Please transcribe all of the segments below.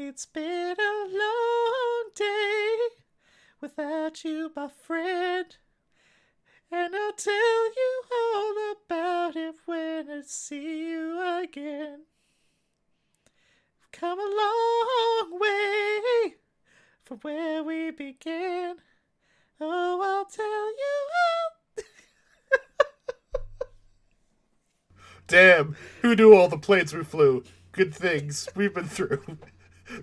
It's been a long day without you, my friend. And I'll tell you all about it when I see you again. We've come a long way from where we began. Oh, I'll tell you all. Damn, who knew all the planes we flew? Good things we've been through.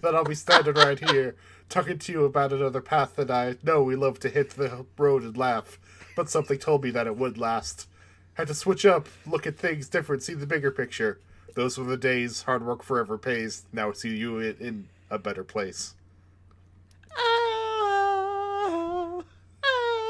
That I'll be standing right here, talking to you about another path that I know we love to hit the road and laugh, but something told me that it would last. Had to switch up, look at things different, see the bigger picture. Those were the days, hard work forever pays. Now I see you in a better place. Oh, oh.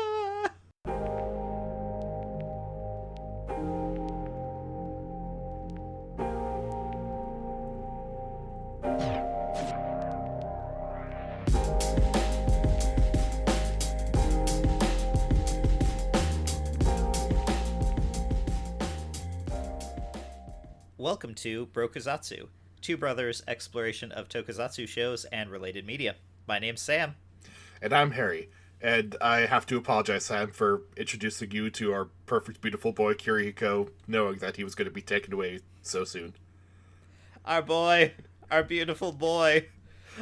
Welcome to Brokusatsu, Two Brothers' exploration of tokusatsu shows and related media. My name's Sam. And I'm Harry, and I have to apologize, Sam, for introducing you to our perfect, beautiful boy, Kirihiko, knowing that he was going to be taken away so soon. Our boy, our beautiful boy.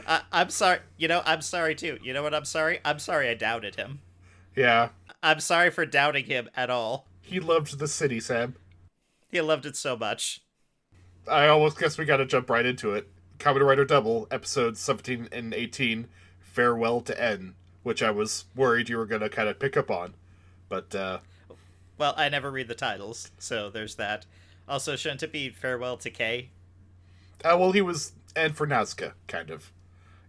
I'm sorry. I'm sorry too. You know what I'm sorry? I'm sorry I doubted him. Yeah. I'm sorry for doubting him at all. He loved the city, Sam. He loved it so much. I almost guess we gotta jump right into it. Kamen Rider Double, episodes 17 and 18, Farewell to N, which I was worried you were gonna kind of pick up on. But, Well, I never read the titles, so there's that. Also, shouldn't it be Farewell to K? well, he was N for Nazca, kind of.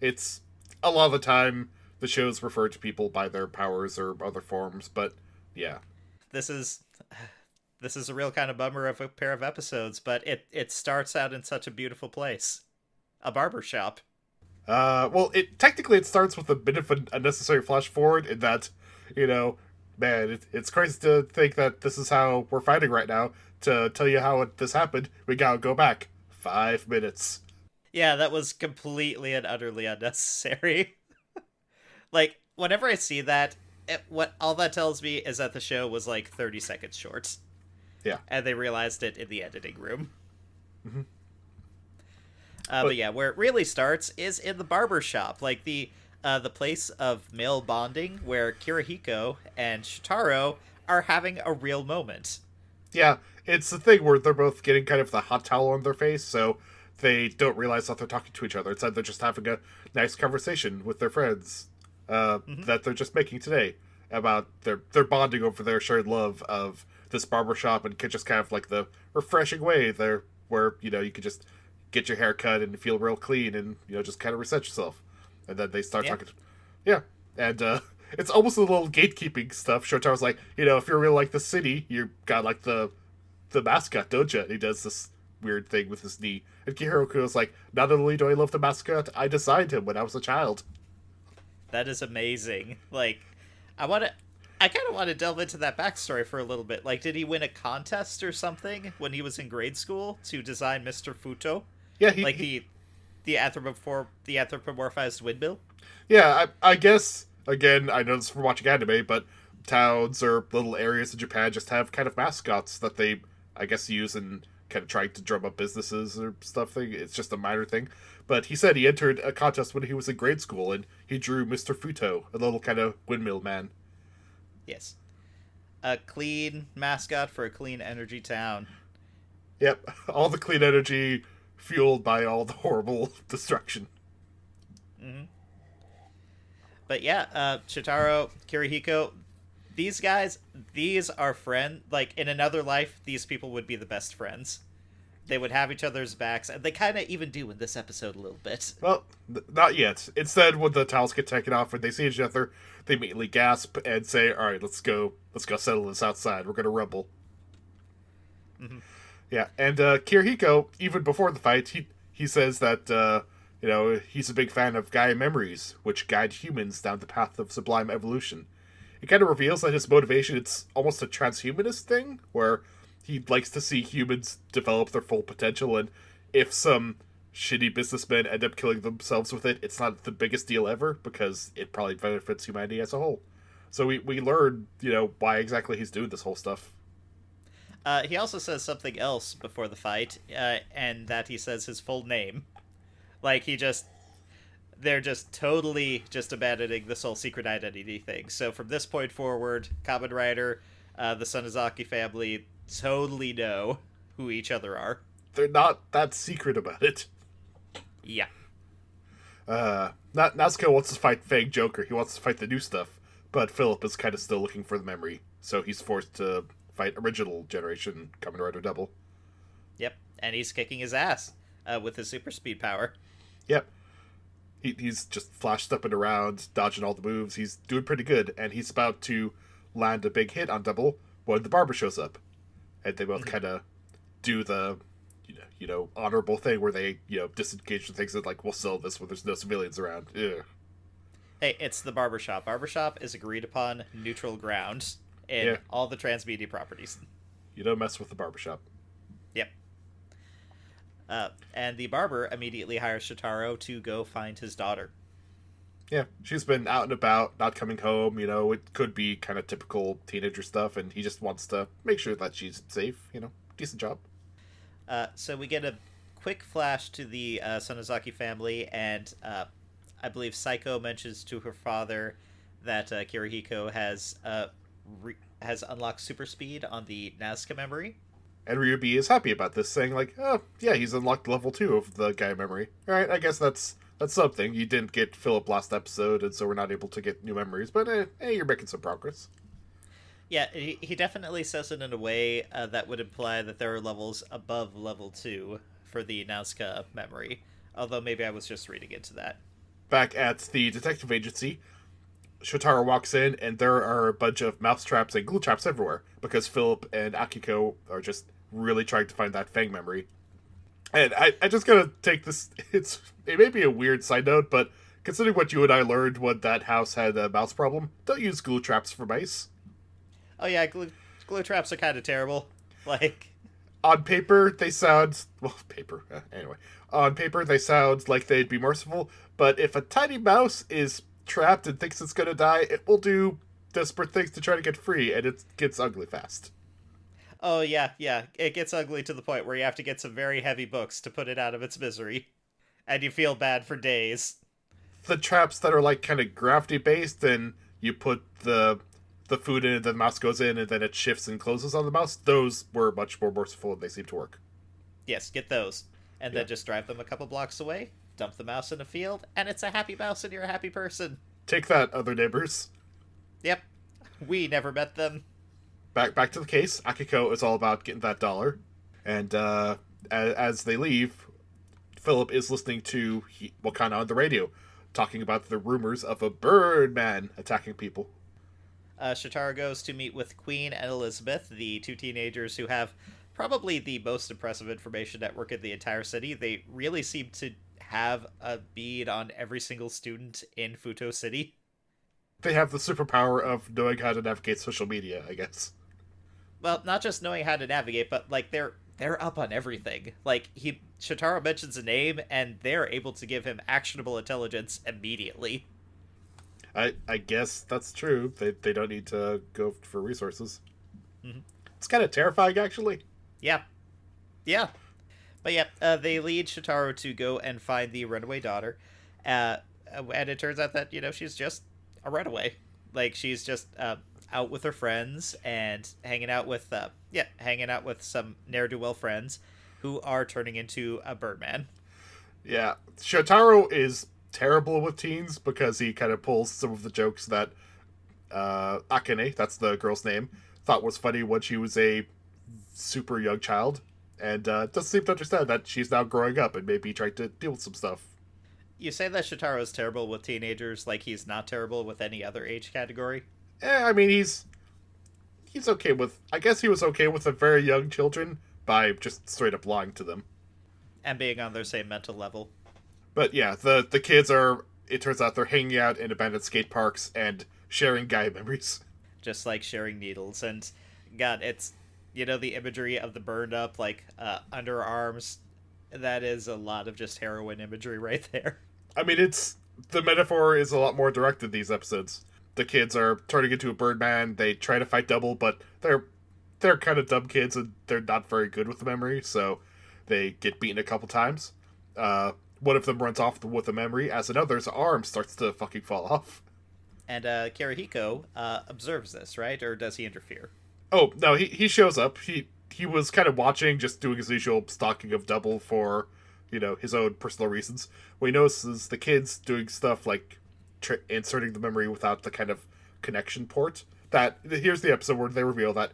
It's, a lot of the time, the shows refer to people by their powers or other forms, but, yeah. This is a real kind of bummer of a pair of episodes, but it starts out in such a beautiful place. A barber shop. Well, technically it starts with a bit of an unnecessary flash forward in that, man, it's crazy to think that this is how we're fighting right now. To tell you how this happened, we gotta go back 5 minutes. Yeah, that was completely and utterly unnecessary. Like, whenever I see that, what all that tells me is that the show was like 30 seconds short. Yeah. And they realized it in the editing room. Mm-hmm. But yeah, where it really starts is in the barber shop, like the place of male bonding, where Kirihiko and Shitaro are having a real moment. Yeah, it's the thing where they're both getting kind of the hot towel on their face, so they don't realize that they're talking to each other. Instead, they're just having a nice conversation with their friends that they're just making today about their bonding over their shared love of this barbershop, and just kind of like the refreshing way there where, you could just get your hair cut and feel real clean and, just kind of reset yourself. And then they start talking. Yeah. And it's almost a little gatekeeping stuff. Shotaro's like, if you're really like the city, you got like the mascot, don't you? And he does this weird thing with his knee. And Kirihiko's like, not only do I love the mascot, I designed him when I was a child. That is amazing. Like, I kind of want to delve into that backstory for a little bit. Like, did he win a contest or something when he was in grade school to design Mr. Futo? Yeah, the anthropomorphized windmill? Yeah, I guess, again, I know this from watching anime, but towns or little areas in Japan just have kind of mascots that they, I guess, use in kind of trying to drum up businesses or stuff. It's just a minor thing. But he said he entered a contest when he was in grade school, and he drew Mr. Futo, a little kind of windmill man. Yes. A clean mascot for a clean energy town. Yep, all the clean energy fueled by all the horrible destruction. Mm-hmm. But yeah, Shitaro, Kirihiko, these guys, these are friends. Like, in another life, these people would be the best friends. They would have each other's backs, and they kind of even do in this episode a little bit. Well, not yet. Instead, when the towels get taken off and they see each other, they immediately gasp and say, all right, let's go settle this outside. We're going to rumble. Mm-hmm. Yeah, and Kirihiko, even before the fight, he says that, he's a big fan of Gaia memories, which guide humans down the path of sublime evolution. It kind of reveals that his motivation, it's almost a transhumanist thing, where he likes to see humans develop their full potential, and if some shitty businessmen end up killing themselves with it, it's not the biggest deal ever because it probably benefits humanity as a whole. So we learn, why exactly he's doing this whole stuff. He also says something else before the fight, and that he says his full name. Like, they're just totally just abandoning this whole secret identity thing. So from this point forward, Kamen Rider, the Sonozaki family totally know who each other are. They're not that secret about it. Yeah. Natsuko wants to fight Fang Joker. He wants to fight the new stuff, but Philip is kind of still looking for the memory, so he's forced to fight original generation Kamen Rider Double. Yep, and he's kicking his ass with his super speed power. Yep. He's just flash stepping around, dodging all the moves. He's doing pretty good, and he's about to land a big hit on Double when the barber shows up. And they both kind of do the, honorable thing where they, disengage from things that, like, we'll sell this when there's no civilians around. Ugh. Hey, it's the barbershop. Barbershop is agreed upon neutral ground in all the transmedia properties. You don't mess with the barbershop. Yep. And the barber immediately hires Shotaro to go find his daughter. Yeah, she's been out and about, not coming home, it could be kind of typical teenager stuff, and he just wants to make sure that she's safe, decent job. So we get a quick flash to the Sonozaki family, and I believe Saiko mentions to her father that Kirihiko has unlocked super speed on the Nazca memory. And Ryubi is happy about this, saying like, oh, yeah, he's unlocked level 2 of the Gaia memory. Alright, I guess that's something. You didn't get Philip last episode, and so we're not able to get new memories, but you're making some progress. Yeah, he definitely says it in a way that would imply that there are levels above level 2 for the Nazca memory, although maybe I was just reading into that. Back at the detective agency, Shotaro walks in, and there are a bunch of mouse traps and glue traps everywhere, because Philip and Akiko are just really trying to find that Fang memory. And I just gotta take this, it may be a weird side note, but considering what you and I learned when that house had a mouse problem, don't use glue traps for mice. Oh yeah, glue traps are kind of terrible. Like, on paper, they sound... Well, anyway. On paper, they sound like they'd be merciful, but if a tiny mouse is trapped and thinks it's gonna die, it will do desperate things to try to get free, and it gets ugly fast. Oh yeah, it gets ugly to the point where you have to get some very heavy books to put it out of its misery. And you feel bad for days. The traps that are like kind of gravity-based, and you put the food in, and the mouse goes in, and then it shifts and closes on the mouse, those were much more merciful, and they seem to work. Yes, get those. And then just drive them a couple blocks away, dump the mouse in a field, and it's a happy mouse and you're a happy person. Take that, other neighbors. Yep. We never met them. Back to the case. Akiko is all about getting that dollar. And as they leave, Philip is listening to Wakana on the radio, talking about the rumors of a Birdman attacking people. Shotaro goes to meet with Queen and Elizabeth, the two teenagers who have probably the most impressive information network in the entire city. They really seem to have a bead on every single student in Futo City. They have the superpower of knowing how to navigate social media, I guess. Well, not just knowing how to navigate, but like they're up on everything. Like Shotaro mentions a name, and they're able to give him actionable intelligence immediately. I guess that's true. They don't need to go for resources. Mm-hmm. It's kind of terrifying, actually. Yeah. But yeah, they lead Shotaro to go and find the runaway daughter, and it turns out that she's just a runaway. Like she's just out with her friends and hanging out with some ne'er-do-well friends who are turning into a Birdman. Yeah, Shotaro is terrible with teens because he kind of pulls some of the jokes that Akane, that's the girl's name, thought was funny when she was a super young child, and doesn't seem to understand that she's now growing up and maybe trying to deal with some stuff. You say that Shotaro is terrible with teenagers, like he's not terrible with any other age category? I mean, he's okay with... I guess he was okay with the very young children by just straight up lying to them. And being on their same mental level. But yeah, the kids are... It turns out they're hanging out in abandoned skate parks and sharing Gaia memories. Just like sharing needles. And God, it's... the imagery of the burned up, like, underarms That is a lot of just heroin imagery right there. I mean, it's the metaphor is a lot more direct in these episodes. The kids are turning into a Birdman. They try to fight Double, but they're kind of dumb kids and they're not very good with the memory, so they get beaten a couple times. One of them runs off with a memory, as another's arm starts to fucking fall off. And Kirihiko observes this, right? Or does he interfere? Oh no, he shows up. He was kind of watching, just doing his usual stalking of Double for, his own personal reasons. When he notices the kids doing stuff like inserting the memory without the kind of connection port. That here's the episode where they reveal that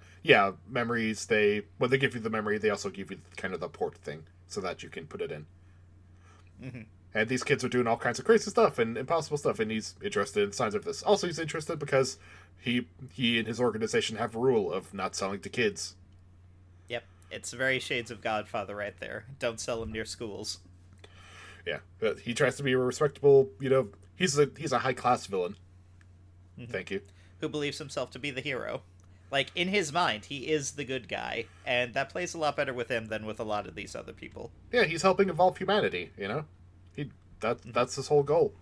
memories, when they give you the memory, they also give you kind of the port thing so that you can put it in. Mm-hmm. And these kids are doing all kinds of crazy stuff and impossible stuff, and he's interested in signs of this. Also, he's interested because he and his organization have a rule of not selling to kids. Yep, it's very shades of Godfather right there. Don't sell them near schools. Yeah, but he tries to be a respectable, he's a high class villain. Mm-hmm. Thank you. Who believes himself to be the hero. Like, in his mind, he is the good guy, and that plays a lot better with him than with a lot of these other people. Yeah, he's helping evolve humanity, That's his whole goal.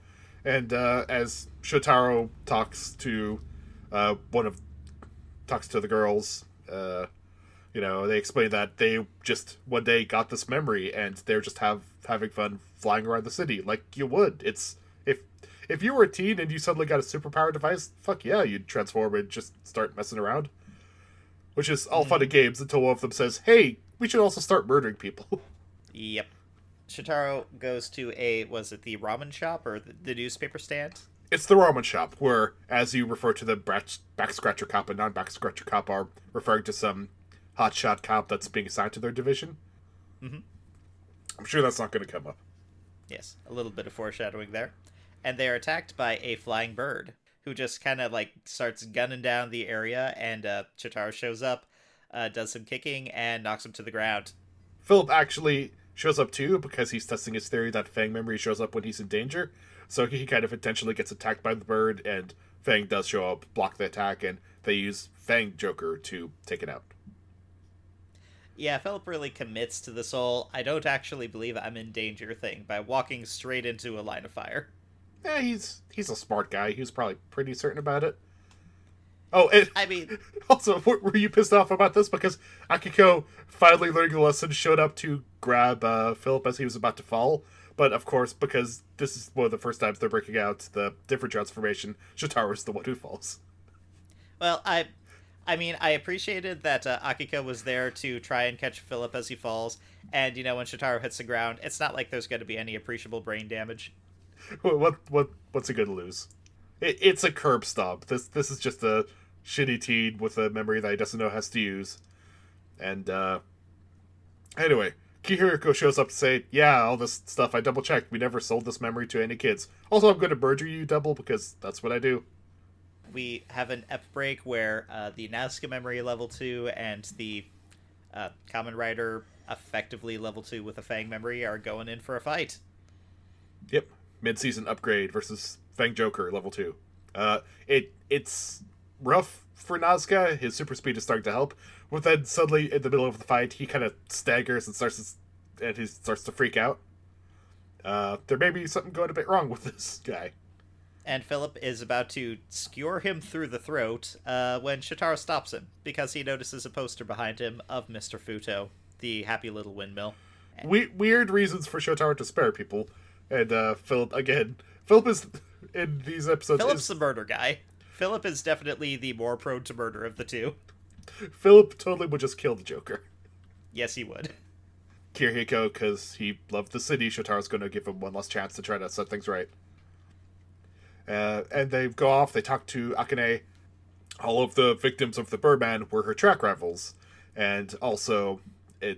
And as Shotaro talks to the girls, they explain that they just one day got this memory and they're just having fun flying around the city like you would. It's if you were a teen and you suddenly got a superpower device, fuck yeah, you'd transform and just start messing around. Which is all fun and games until one of them says, "Hey, we should also start murdering people." Yep. Shotaro goes to was it the ramen shop or the newspaper stand? It's the ramen shop, where, as you refer to the back scratcher cop and non-back scratcher cop, are referring to some hotshot cop that's being assigned to their division. Mm-hmm. I'm sure that's not going to come up. Yes, a little bit of foreshadowing there. And they are attacked by a flying bird, who just kind of starts gunning down the area, and Shotaro shows up, does some kicking, and knocks him to the ground. Philip actually shows up too, because he's testing his theory that Fang memory shows up when he's in danger. So he kind of intentionally gets attacked by the bird, and Fang does show up, block the attack, and they use Fang Joker to take it out. Yeah, Philip really commits to this whole "I don't actually believe I'm in danger" thing by walking straight into a line of fire. Yeah, he's a smart guy. He was probably pretty certain about it. Oh, and I mean, also, were you pissed off about this? Because Akiko, finally learning the lesson, showed up to grab Philip as he was about to fall. But, of course, because this is one of the first times they're breaking out the different transformation, Shotara's the one who falls. Well, I mean, I appreciated that Akiko was there to try and catch Philip as he falls. And, when Shotaro hits the ground, it's not like there's going to be any appreciable brain damage. What's he gonna lose? It's a curb stomp. This is just a shitty teen with a memory that he doesn't know has to use. And anyway, Kirihiko shows up to say, "Yeah, all this stuff I double checked. We never sold this memory to any kids. Also, I'm going to murder you, Double, because that's what I do." We have an ep break where the Nazca memory level 2 and the Kamen Rider effectively level 2 with a Fang memory are going in for a fight. Yep. Mid-season upgrade versus Fang Joker level 2. It's rough for Nazca. His super speed is starting to help, but then suddenly in the middle of the fight he kind of staggers and he starts to freak out. There may be something going a bit wrong with this guy. And Philip is about to skewer him through the throat when Shotaro stops him because he notices a poster behind him of Mr. Futo, the happy little windmill. Weird reasons for Shotaro to spare people. And Philip is, in these episodes... Philip's the murder guy. Philip is definitely the more prone to murder of the two. Philip totally would just kill the Joker. Yes, he would. Kirihiko, because he loved the city, Shotaro's going to give him one last chance to try to set things right. And they go off, they talk to Akane. All of the victims of the Birdman were her track rivals. And also,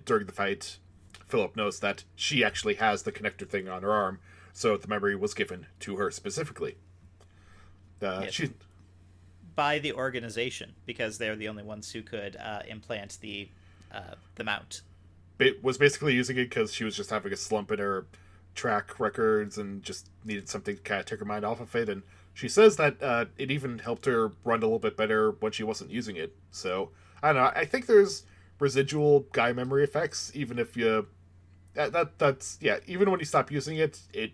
during the fight, Philip knows that she actually has the connector thing on her arm, so the memory was given to her specifically. Yes. By the organization, because they're the only ones who could implant the mount. It was basically using it because she was just having a slump in her track records and just needed something to kind of take her mind off of it. And she says that it even helped her run a little bit better when she wasn't using it. So, I don't know. I think there's residual guy memory effects, even if you That's yeah. Even when you stop using it, it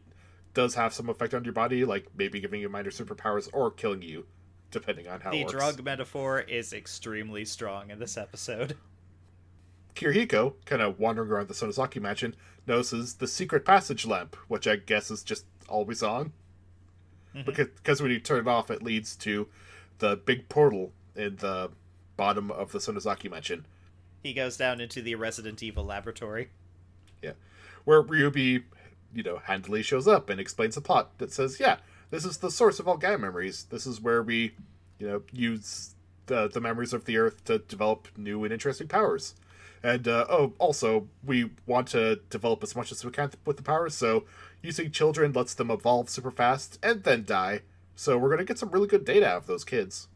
does have some effect on your body, like maybe giving you minor superpowers or killing you, depending on how it The works. drug metaphor is extremely strong in this episode. Kirihiko, kind of wandering around the Sonozaki mansion, notices the secret passage lamp, which I guess is just always on. Because when you turn it off, it leads to the big portal in the bottom of the Sonozaki mansion. He goes down into the Resident Evil laboratory. Yeah. Where Ryubi, handily shows up and explains the plot that says, yeah, this is the source of all Gaia memories. This is where we, use the memories of the Earth to develop new and interesting powers. And, also, we want to develop as much as we can with the powers, so using children lets them evolve super fast and then die. So we're going to get some really good data out of those kids.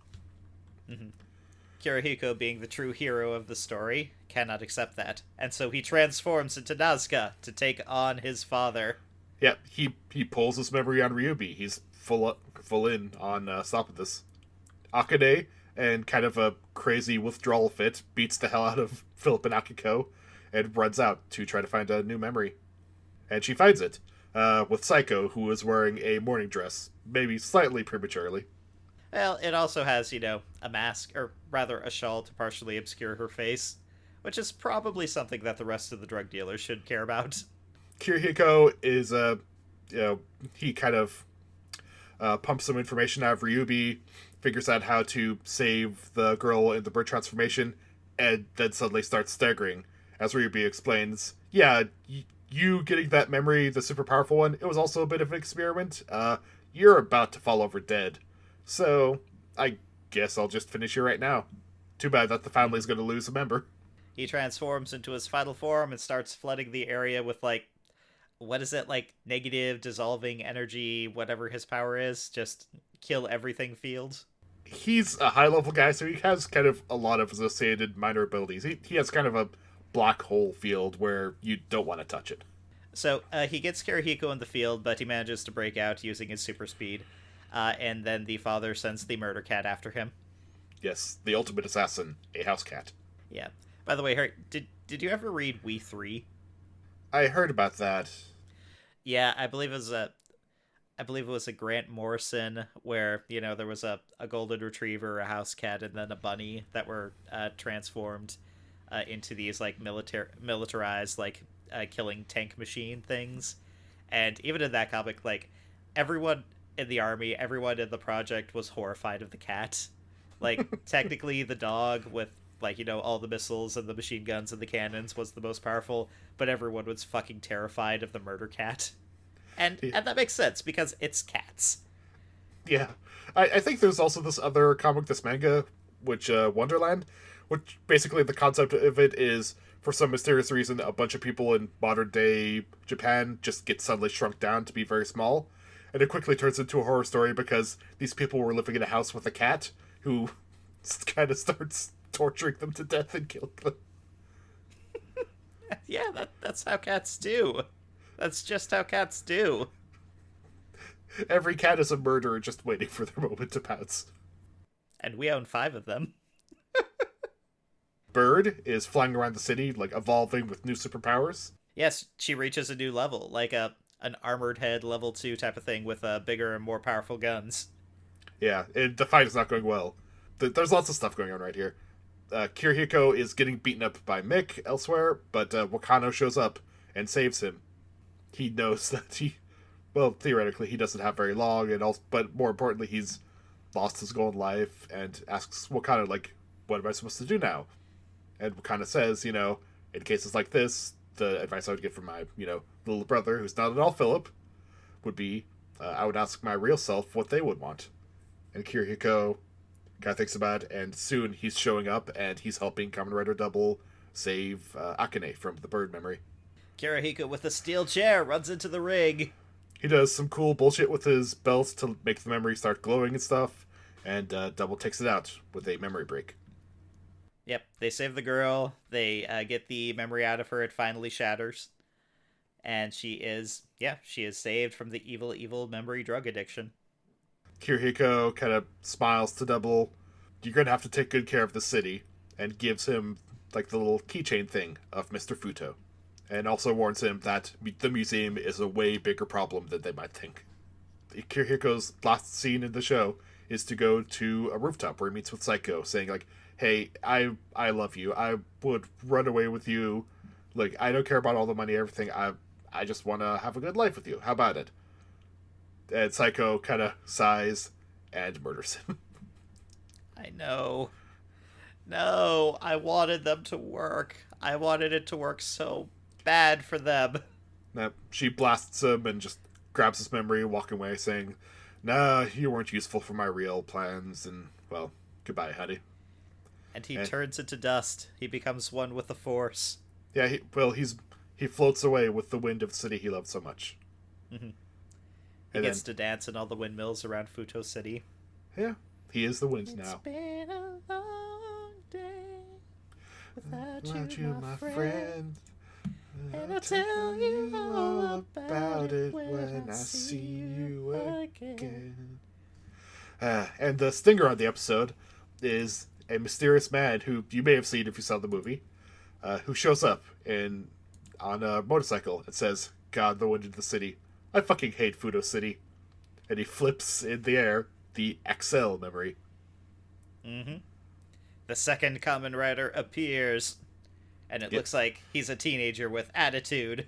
Kirihiko, being the true hero of the story, cannot accept that, and so he transforms into Nazca to take on his father. Yeah, he pulls his memory on Ryubi. He's full in on stopping this. Akane, and kind of a crazy withdrawal fit, beats the hell out of Philip and Akiko and runs out to try to find a new memory. And she finds it, with Psycho, who is wearing a morning dress, maybe slightly prematurely. Well, it also has, a mask, or rather a shawl to partially obscure her face, which is probably something that the rest of the drug dealers should care about. Kirihiko is, he kind of pumps some information out of Ryubi, figures out how to save the girl in the bird transformation, and then suddenly starts staggering. As Ryubi explains, yeah, you getting that memory, the super powerful one, it was also a bit of an experiment. You're about to fall over dead. So, I guess I'll just finish you right now. Too bad that the family's going to lose a member. He transforms into his final form and starts flooding the area with, what is it, negative dissolving energy, whatever his power is, just kill everything field. He's a high-level guy, so he has kind of a lot of associated minor abilities. He has kind of a black hole field where you don't want to touch it. So, he gets Kirihiko in the field, but he manages to break out using his super speed. And then the father sends the murder cat after him. Yes, the ultimate assassin, a house cat. Yeah. By the way, Harry, did you ever read We 3? I heard about that. Yeah, I believe it was a Grant Morrison where, there was a golden retriever, a house cat, and then a bunny that were transformed into these militarized killing tank machine things. And even in that comic, everyone in the army, everyone in the project was horrified of the cat. Technically the dog with all the missiles and the machine guns and the cannons was the most powerful, but everyone was fucking terrified of the murder cat. And that makes sense because it's cats. Yeah. I think there's also this other comic, this manga, which Wonderland, which basically the concept of it is, for some mysterious reason, a bunch of people in modern day Japan just get suddenly shrunk down to be very small. And it quickly turns into a horror story because these people were living in a house with a cat who kind of starts torturing them to death and killing them. Yeah, that's how cats do. That's just how cats do. Every cat is a murderer just waiting for their moment to pounce. And we own 5 of them. Bird is flying around the city, evolving with new superpowers. Yes, she reaches a new level, an armored head level 2 type of thing with bigger and more powerful guns. Yeah, the fight is not going well. There's lots of stuff going on right here. Kirihiko is getting beaten up by Mick elsewhere, but Wakano shows up and saves him. He knows that theoretically he doesn't have very long, but more importantly, he's lost his goal in life, and asks Wakano, what am I supposed to do now? And Wakano says, in cases like this, the advice I would get from my, little brother, who's not at all Philip, would be, I would ask my real self what they would want. And Kirihiko kind of thinks about it, and soon he's showing up, and he's helping Kamen Rider Double save Akane from the bird memory. Kirihiko with a steel chair runs into the rig. He does some cool bullshit with his belts to make the memory start glowing and stuff, and Double takes it out with a memory break. Yep, they save the girl, they get the memory out of her, it finally shatters. And she is saved from the evil memory drug addiction. Kirihiko kind of smiles to Double. You're going to have to take good care of the city, and gives him, the little keychain thing of Mr. Futo. and also warns him that the museum is a way bigger problem than they might think. Kirihiko's last scene in the show is to go to a rooftop where he meets with Psycho, saying like, "Hey, I love you. I would run away with you. Like, I don't care about all the money, everything. I just want to have a good life with you. How about it?" And Psycho kind of sighs and murders him. I know. No, I wanted them to work. I wanted it to work so bad for them. Now, she blasts him and just grabs his memory, walking away, saying, "Nah, you weren't useful for my real plans, and, well, goodbye, honey." And he turns into dust. He becomes one with the Force. Yeah, he floats away with the wind of the city he loved so much. Mm-hmm. He gets to dance in all the windmills around Futo City. Yeah, he is the wind now. It's been a long day without you, my friend. And I'll tell you all about it when I see you again. And the stinger on the episode is a mysterious man who you may have seen if you saw the movie, who shows up on a motorcycle and says, "God, the wind of the city. I fucking hate Fudo City." And he flips in the air the XL memory. Mm-hmm. The second Kamen Rider appears, and it looks like he's a teenager with attitude.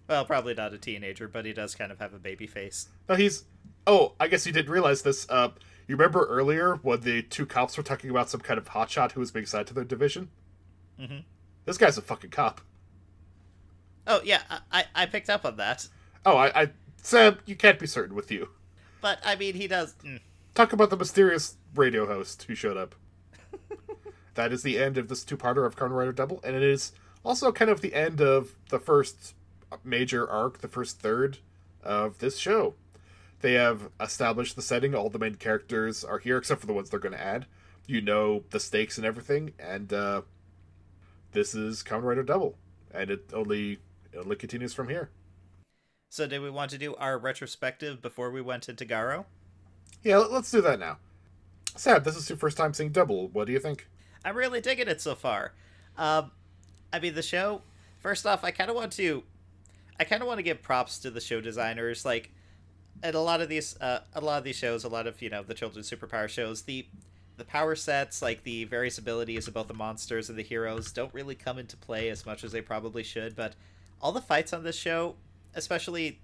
Well, probably not a teenager, but he does kind of have a baby face. No, I guess you didn't realize this. You remember earlier when the two cops were talking about some kind of hotshot who was being assigned to their division? Mm-hmm. This guy's a fucking cop. Oh, yeah, I picked up on that. Oh, Sam, you can't be certain with you. But, I mean, he does... Talk about the mysterious radio host who showed up. That is the end of this two-parter of Kamen Rider Double, and it is also kind of the end of the first major arc, the first third of this show. They have established the setting, all the main characters are here, except for the ones they're going to add. You know the stakes and everything, and this is Kamen Rider Double, and it only continues from here. So did we want to do our retrospective before we went into Garo? Yeah, let's do that now. Sam, this is your first time seeing Double. What do you think? I'm really digging it so far. I mean, the show. First off, I kind of want to give props to the show designers. Like, at a lot of these shows, a lot of the children's superpower shows, the power sets, like the various abilities of both the monsters and the heroes, don't really come into play as much as they probably should. But all the fights on this show, especially,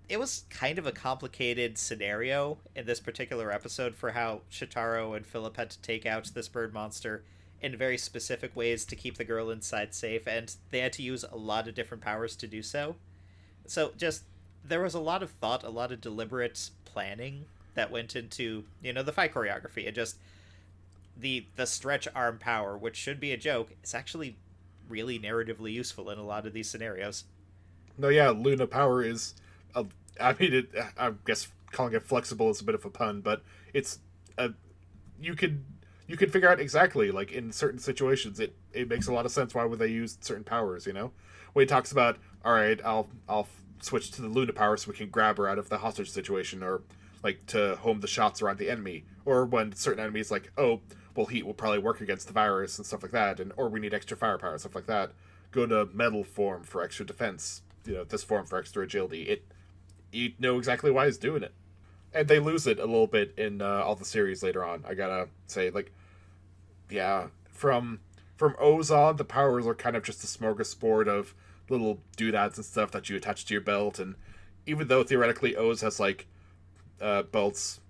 it was kind of a complicated scenario in this particular episode for how Shitaro and Philip had to take out this bird monster in very specific ways to keep the girl inside safe, and they had to use a lot of different powers to do so. So just, there was a lot of thought, a lot of deliberate planning that went into, the fight choreography, and just the stretch arm power, which should be a joke, is actually really narratively useful in a lot of these scenarios. No, yeah, Luna Power is... I guess calling it flexible is a bit of a pun, but it's... you can figure out exactly, like, in certain situations, it makes a lot of sense why would they use certain powers, When he talks about, alright, I'll switch to the Luna Power so we can grab her out of the hostage situation, or, like, to home the shots around the enemy. Or when certain enemies, like, oh, well, heat will probably work against the virus and stuff like that, or we need extra firepower, stuff like that. Go to metal form for extra defense. This form for extra agility. You know exactly why he's doing it. And they lose it a little bit in all the series later on. I gotta say, like, yeah, from O's on, the powers are kind of just a smorgasbord of little doodads and stuff that you attach to your belt. And even though theoretically O's has, like, belts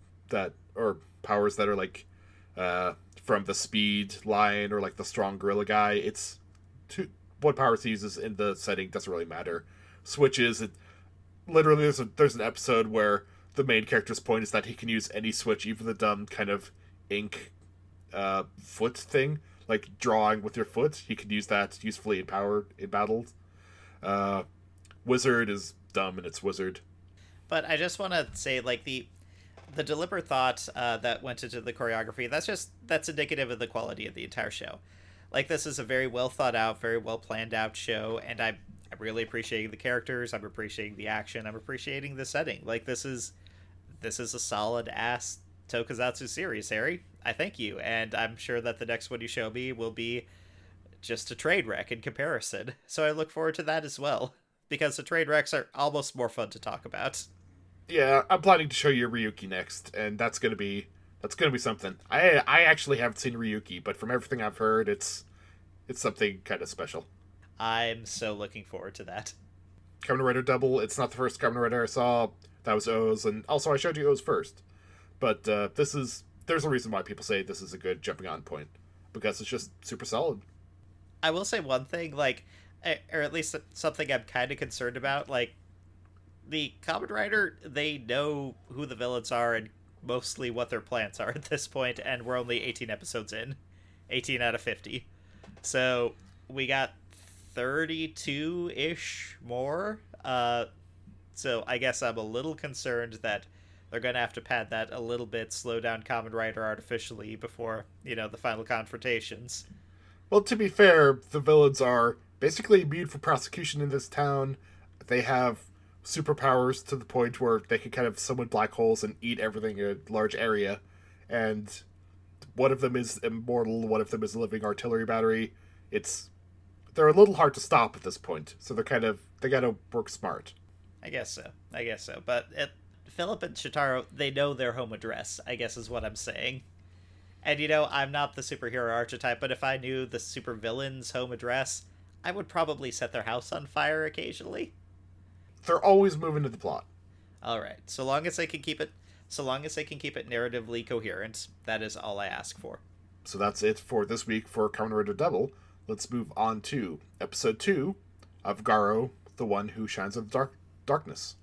or powers that are, like, from the speed line or, like, the strong gorilla guy, what powers he uses in the setting doesn't really matter. Switches, literally there's an episode where the main character's point is that he can use any switch, even the dumb kind of ink foot thing, like drawing with your foot. He can use that usefully in battles. Wizard is dumb and it's wizard. But I just want to say, like, the deliberate thought that went into the choreography, that's indicative of the quality of the entire show. Like, this is a very well thought out, very well planned out show, and I'm really appreciating the characters, I'm appreciating the action, I'm appreciating the setting. Like, this is a solid ass Tokusatsu series, Harry. I thank you, and I'm sure that the next one you show me will be just a train wreck in comparison. So I look forward to that as well, because the train wrecks are almost more fun to talk about. Yeah, I'm planning to show you Ryuki next, and that's gonna be something. I actually haven't seen Ryuki, but from everything I've heard, it's something kind of special. I'm so looking forward to that. Kamen Rider Double. It's not the first Kamen Rider I saw. That was O's, and also I showed you O's first. But there's a reason why people say this is a good jumping on point, because it's just super solid. I will say one thing, like, or at least something I'm kind of concerned about. Like, the Kamen Rider, they know who the villains are and mostly what their plans are at this point, and we're only 18 episodes in, 18 out of 50. So we got 32-ish more. So I guess I'm a little concerned that they're going to have to pad that a little bit, slow down Kamen Rider artificially before, the final confrontations. Well, to be fair, the villains are basically immune from prosecution in this town. They have superpowers to the point where they can kind of summon black holes and eat everything in a large area. And one of them is immortal, one of them is a living artillery battery. They're a little hard to stop at this point, so they gotta work smart. I guess so. But Philip and Shitaro, they know their home address, I guess is what I'm saying. And I'm not the superhero archetype, but if I knew the supervillain's home address, I would probably set their house on fire occasionally. They're always moving to the plot. All right, so long as they can keep it narratively coherent, that is all I ask for. So that's it for this week for Kamen Rider Double. Let's move on to episode 2 of Garo, the one who shines in the darkness.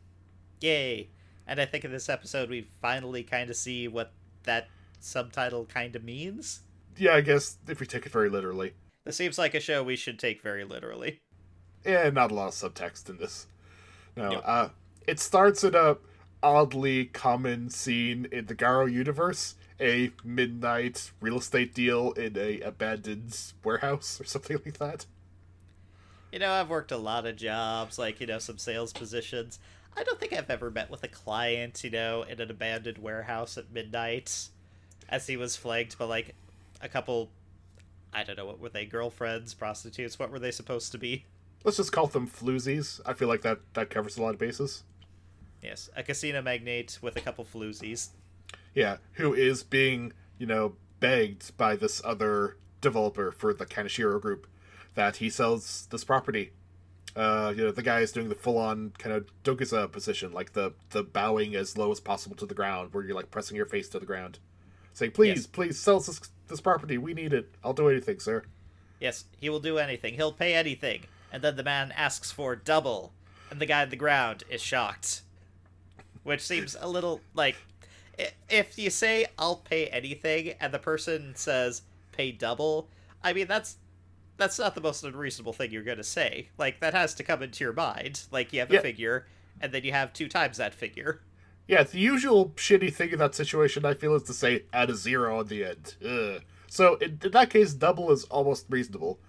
Yay! And I think in this episode we finally kind of see what that subtitle kind of means. Yeah, I guess if we take it very literally. This seems like a show we should take very literally. Yeah, not a lot of subtext in this. No, Nope. It starts in a oddly common scene in the Garo universe, a midnight real estate deal in a abandoned warehouse or something like that. I've worked a lot of jobs, like, some sales positions. I don't think I've ever met with a client, in an abandoned warehouse at midnight, as he was flanked by, like, a couple, I don't know, what were they, girlfriends, prostitutes, what were they supposed to be? Let's just call them floozies. I feel like that covers a lot of bases. Yes, a casino magnate with a couple floozies. Yeah, who is being, begged by this other developer for the Kaneshiro group that he sells this property. The guy is doing the full-on kind of Dokuza position, like the bowing as low as possible to the ground, where you're like pressing your face to the ground, saying, "Please, please sell this property. We need it. I'll do anything, sir." Yes, he will do anything. He'll pay anything. And then the man asks for double, and the guy on the ground is shocked, which seems a little like, if you say I'll pay anything and the person says pay double, I mean that's not the most unreasonable thing you're gonna say. Like, that has to come into your mind. Like, you have a figure, and then you have 2 times that figure. Yeah, the usual shitty thing in that situation, I feel, is to say add a 0 on the end. Ugh. So in that case, double is almost reasonable.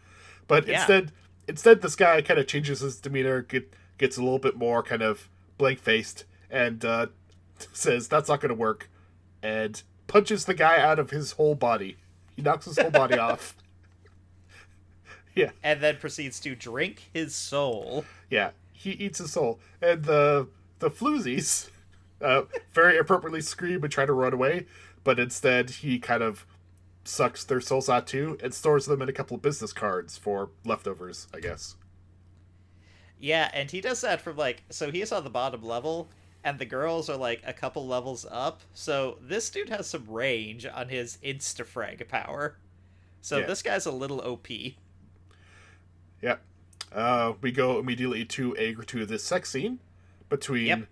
But instead this guy kind of changes his demeanor, gets a little bit more kind of blank-faced, and says that's not going to work, and punches the guy out of his whole body. He knocks his whole body off. Yeah. And then proceeds to drink his soul. Yeah, he eats his soul. And the floozies very appropriately scream and try to run away, but instead he kind of sucks their souls out too and stores them in a couple of business cards for leftovers, I guess. Yeah, and he does that from, like, so he's on the bottom level, and the girls are, like, a couple levels up, so this dude has some range on his insta-frag power. So this guy's a little OP. Yeah. We go immediately to a gratuitous sex scene between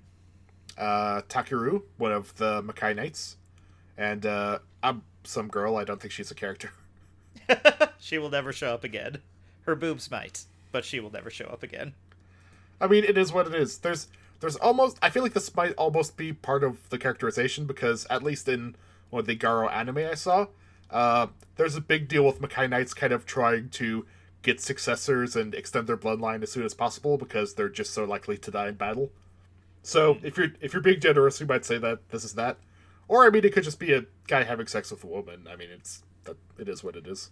Takeru, one of the Makai Knights, and some girl. I don't think she's a character. She will never show up again. Her boobs might, but she will never show up again. I mean, it is what it is. There's almost... I feel like this might almost be part of the characterization, because at least in one of the Garo anime I saw, there's a big deal with Makai Knights kind of trying to get successors and extend their bloodline as soon as possible, because they're just so likely to die in battle. So if you're being generous, you might say that this is that. Or, I mean, it could just be a guy having sex with a woman. I mean, it is what it is.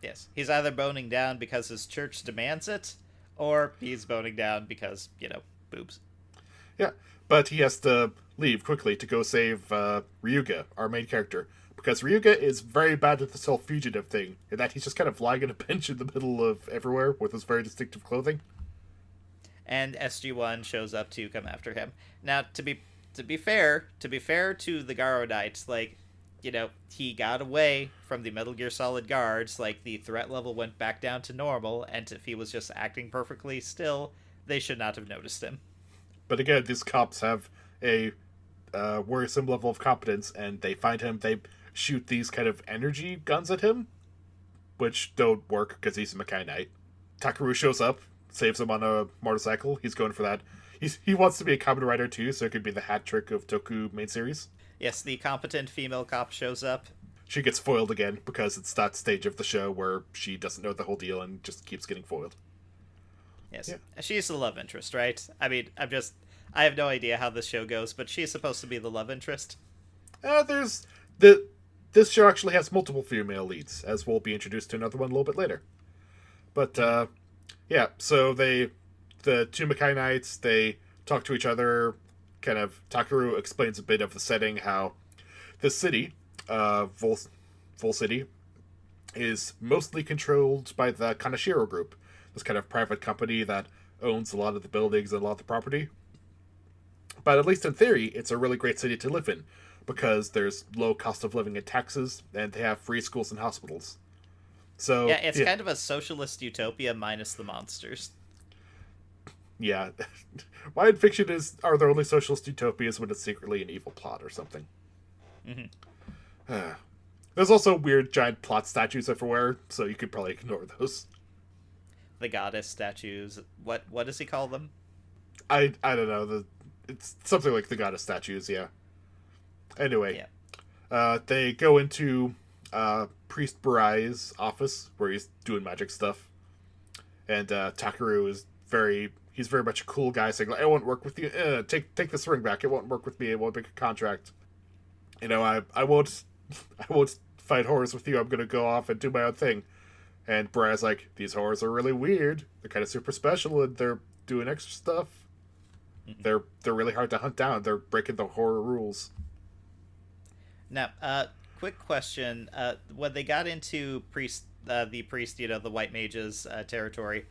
Yes, he's either boning down because his church demands it, or he's boning down because, boobs. Yeah, but he has to leave quickly to go save Ryuga, our main character, because Ryuga is very bad at this whole fugitive thing, in that he's just kind of lying on a bench in the middle of everywhere with his very distinctive clothing. And SG-1 shows up to come after him. Now, to be fair to the Garo Knights, like, he got away from the Metal Gear Solid guards, like, the threat level went back down to normal, and if he was just acting perfectly still, they should not have noticed him. But again, these cops have a worrisome level of competence, and they find him, they shoot these kind of energy guns at him, which don't work because he's a Makai Knight. Takaru shows up, saves him on a motorcycle. He's going for that. He wants to be a Kamen Rider too, so it could be the hat trick of Toku main series. Yes, the competent female cop shows up. She gets foiled again because it's that stage of the show where she doesn't know the whole deal and just keeps getting foiled. Yes, yeah. She's the love interest, right? I mean, I have no idea how this show goes, but she's supposed to be the love interest. This show actually has multiple female leads, as we'll be introduced to another one a little bit later. But, yeah, so the two Makai Knights, they talk to each other, kind of, Takaru explains a bit of the setting, how the city, Vol City, is mostly controlled by the Kanashiro Group, this kind of private company that owns a lot of the buildings and a lot of the property. But at least in theory, it's a really great city to live in, because there's low cost of living and taxes, and they have free schools and hospitals. So yeah, it's kind of a socialist utopia minus the monsters. Yeah. Why in fiction are there only socialist utopias when it's secretly an evil plot or something? Mm-hmm. There's also weird giant plot statues everywhere, so you could probably ignore those. The goddess statues. What does he call them? I don't know. It's something like the goddess statues, yeah. Anyway, yeah. They go into Priest Barai's office where he's doing magic stuff, and Takaru is he's very much a cool guy, saying, "I won't work with you. Take this ring back. It won't work with me. It won't make a contract. I won't fight horrors with you. I'm gonna go off and do my own thing." And Barai's like, "These horrors are really weird. They're kind of super special, and they're doing extra stuff. Mm-hmm. They're really hard to hunt down. They're breaking the horror rules." Now, quick question: when they got into the priest, the white mage's territory,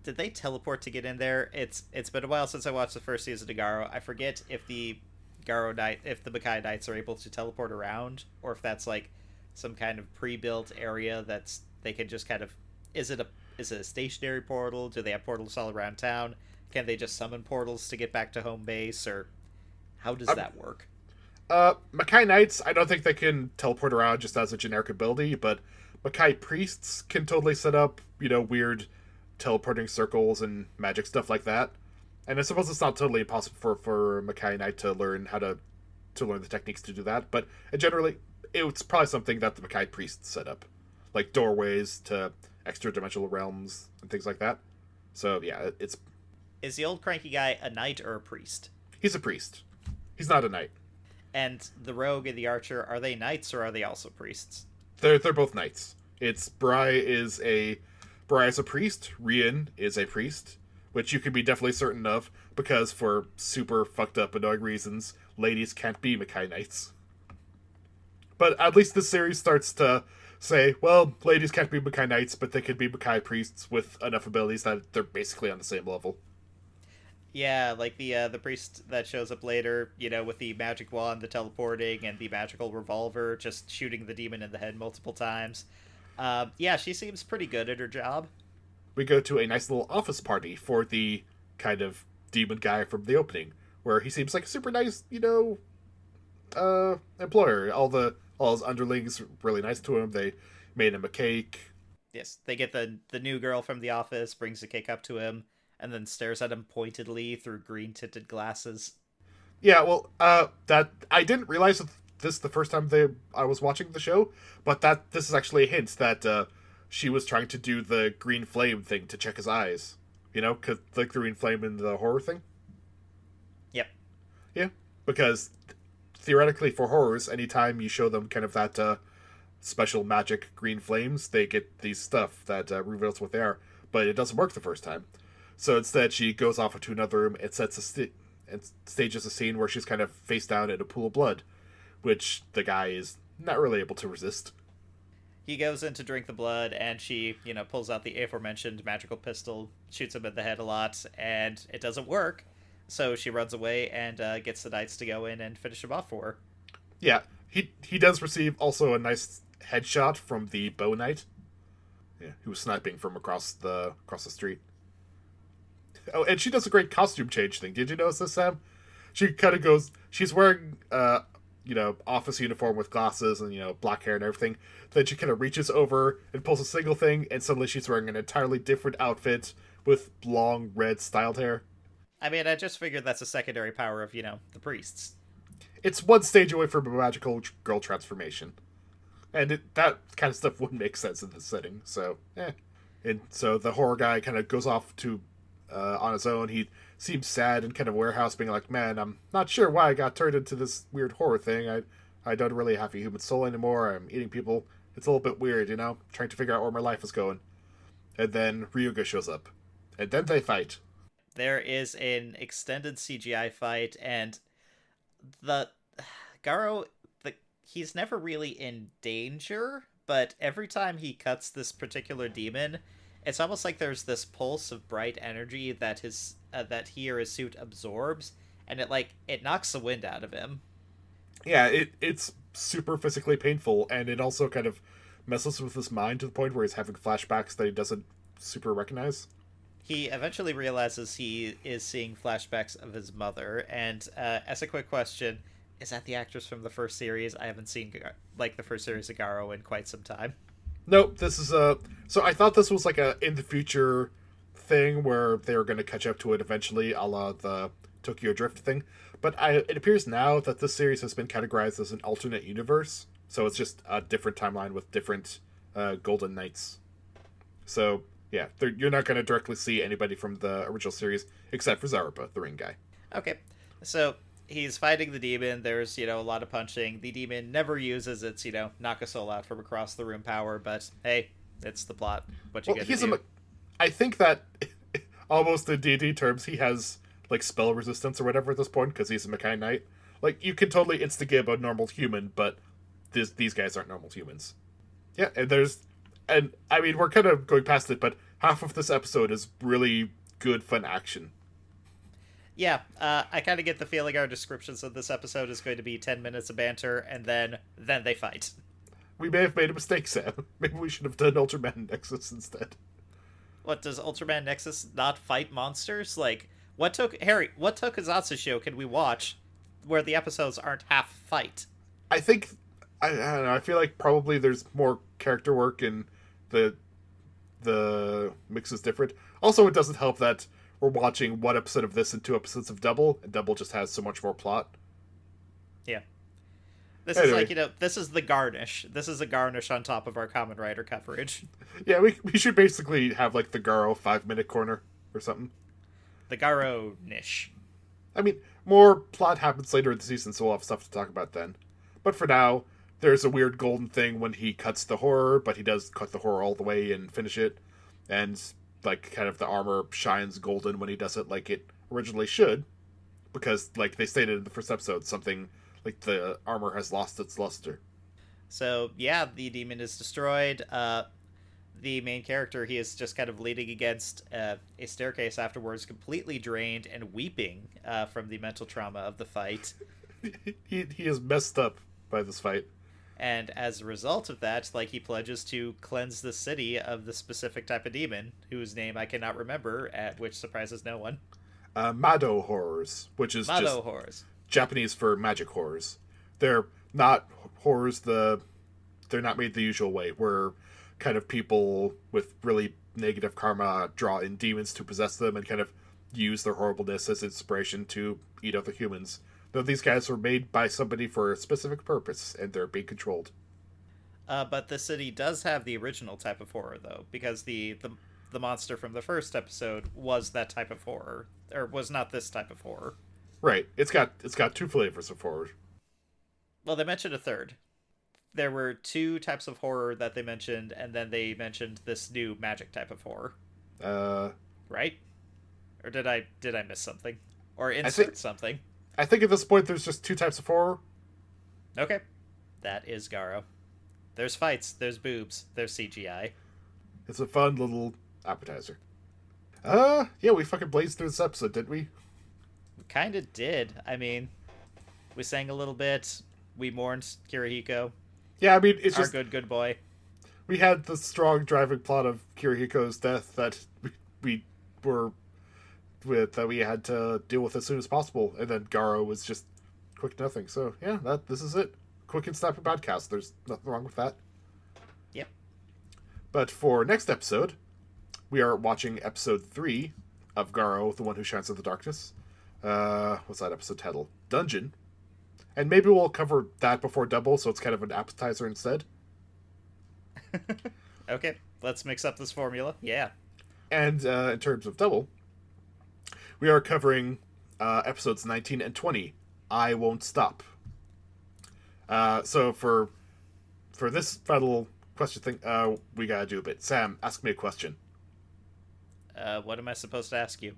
did they teleport to get in there? It's been a while since I watched the first season of Garo. I forget if the Makai Knights are able to teleport around, or if that's like some kind of pre-built area that's they can just kind of. Is it a stationary portal? Do they have portals all around town? Can they just summon portals to get back to home base, or how does that work? Makai Knights, I don't think they can teleport around just as a generic ability, but Makai Priests can totally set up, weird teleporting circles and magic stuff like that. And I suppose it's not totally impossible for Makai Knight to learn how to learn the techniques to do that, but generally, it's probably something that the Makai Priests set up. Like doorways to extra-dimensional realms and things like that. So, yeah, it's... Is the old cranky guy a knight or a priest? He's a priest. He's not a knight. And the rogue and the archer, are they knights or are they also priests? They're both knights. Barai is a priest, Rian is a priest, which you can be definitely certain of, because for super fucked up annoying reasons, ladies can't be Makai Knights. But at least this series starts to say, well, ladies can't be Makai Knights, but they can be Makai priests with enough abilities that they're basically on the same level. Yeah, like the priest that shows up later, with the magic wand, the teleporting, and the magical revolver, just shooting the demon in the head multiple times. Yeah, she seems pretty good at her job. We go to a nice little office party for the kind of demon guy from the opening, where he seems like a super nice, employer. All his underlings really nice to him. They made him a cake. Yes, they get the new girl from the office, brings the cake up to him, and then stares at him pointedly through green-tinted glasses. Yeah, well, that I didn't realize this the first time I was watching the show, but this is actually a hint that she was trying to do the green flame thing to check his eyes. Cause like the green flame in the horror thing. Yep. Yeah, because theoretically for horrors, anytime you show them kind of that special magic green flames, they get these stuff that reveals what they are, but it doesn't work the first time. So instead, she goes off into another room and and stages a scene where she's kind of face down in a pool of blood, which the guy is not really able to resist. He goes in to drink the blood, and she, pulls out the aforementioned magical pistol, shoots him in the head a lot, and it doesn't work. So she runs away and gets the knights to go in and finish him off for her. Yeah, he does receive also a nice headshot from the bow knight. Yeah, who was sniping from across the street. Oh, and she does a great costume change thing. Did you notice this, Sam? She kind of goes. She's wearing, office uniform with glasses and black hair and everything. Then she kind of reaches over and pulls a single thing, and suddenly she's wearing an entirely different outfit with long red styled hair. I mean, I just figured that's a secondary power of, the priests. It's one stage away from a magical girl transformation. And that kind of stuff wouldn't make sense in this setting, so, And so the horror guy kind of goes off to, on his own. He seems sad and kind of warehouse, being like, man, I'm not sure why I got turned into this weird horror thing. I don't really have a human soul anymore. I'm eating people. It's a little bit weird, trying to figure out where my life is going. And then Ryuga shows up. And then they fight. There is an extended CGI fight, and the Garo, he's never really in danger, but every time he cuts this particular demon, it's almost like there's this pulse of bright energy that that he or his suit absorbs, and it knocks the wind out of him. Yeah, it's super physically painful, and it also kind of messes with his mind to the point where he's having flashbacks that he doesn't super recognize. He eventually realizes he is seeing flashbacks of his mother, and as a quick question, is that the actress from the first series? I haven't seen the first series of Garo in quite some time. Nope, this is so I thought this was like a in the future thing where they were going to catch up to it eventually, a la the Tokyo Drift thing. But it appears now that this series has been categorized as an alternate universe, so it's just a different timeline with different Golden Knights. So yeah, you're not going to directly see anybody from the original series except for Zaruba, the ring guy. Okay, so he's fighting the demon. There's, a lot of punching. The demon never uses its, knock a soul out from across the room power, but hey, it's the plot. What you get to do. I think that almost in D&D terms, he has, spell resistance or whatever at this point, because he's a Makai Knight. You can totally insta-gib a normal human, but these guys aren't normal humans. Yeah, and I mean, we're kind of going past it, but half of this episode is really good, fun action. Yeah, I kind of get the feeling our descriptions of this episode is going to be 10 minutes of banter, and then they fight. We may have made a mistake, Sam. Maybe we should have done Ultraman Nexus instead. What, does Ultraman Nexus not fight monsters? What Tokusatsu show can we watch where the episodes aren't half fight? I think, I don't know, I feel like probably there's more character work and the mix is different. Also, it doesn't help that we're watching one episode of this and 2 episodes of Double, and Double just has so much more plot. Yeah. This is this is the garnish. This is a garnish on top of our Kamen Rider coverage. Yeah, we should basically have, the Garo 5-minute corner or something. The Garo niche. I mean, more plot happens later in the season, so we'll have stuff to talk about then. But for now, there's a weird golden thing when he cuts the horror, but he does cut the horror all the way and finish it. And, kind of the armor shines golden when he does it like it originally should. Because, they stated in the first episode, something like the armor has lost its luster. So, yeah, the demon is destroyed. The main character, he is just kind of leaning against a staircase afterwards, completely drained and weeping from the mental trauma of the fight. He is messed up by this fight. And as a result of that, he pledges to cleanse the city of the specific type of demon, whose name I cannot remember, which surprises no one. Mado horrors, which is Mado just horrors. Japanese for magic horrors. They're not horrors, they're not made the usual way, where kind of people with really negative karma draw in demons to possess them and kind of use their horribleness as inspiration to eat other humans. Though these guys were made by somebody for a specific purpose, and they're being controlled. But the city does have the original type of horror, though, because the monster from the first episode was that type of horror, or was not this type of horror. Right. It's got 2 flavors of horror. Well, they mentioned a third. there were two types of horror that they mentioned, and then they mentioned this new magic type of horror. Uh, Right? Or did I miss something? Or I insert think something? I think at this point there's just two types of horror. Okay. That is Garo. There's fights, there's boobs, there's CGI. It's a fun little appetizer. Yeah, we fucking blazed through this episode, didn't we? We kind of did. I mean, we sang a little bit. We mourned Kirihiko, Yeah, I mean, it's our just good boy. we had the strong driving plot of Kirihiko's death that we were with that we had to deal with as soon as possible, and then Garo was just quick nothing. So yeah, this is it. Quick and snappy podcast. There's nothing wrong with that. Yep. But for next episode, we are watching episode 3 of Garo, the one who shines in the darkness. What's that episode title? Dungeon. And maybe we'll cover that before Double, so it's kind of an appetizer instead. Okay, let's mix up this formula. Yeah. And in terms of Double, we are covering episodes 19 and 20. I Won't Stop. So for this final question thing, we gotta do a bit. Sam, ask me a question. What am I supposed to ask you?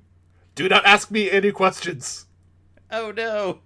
Do not ask me any questions. Oh no!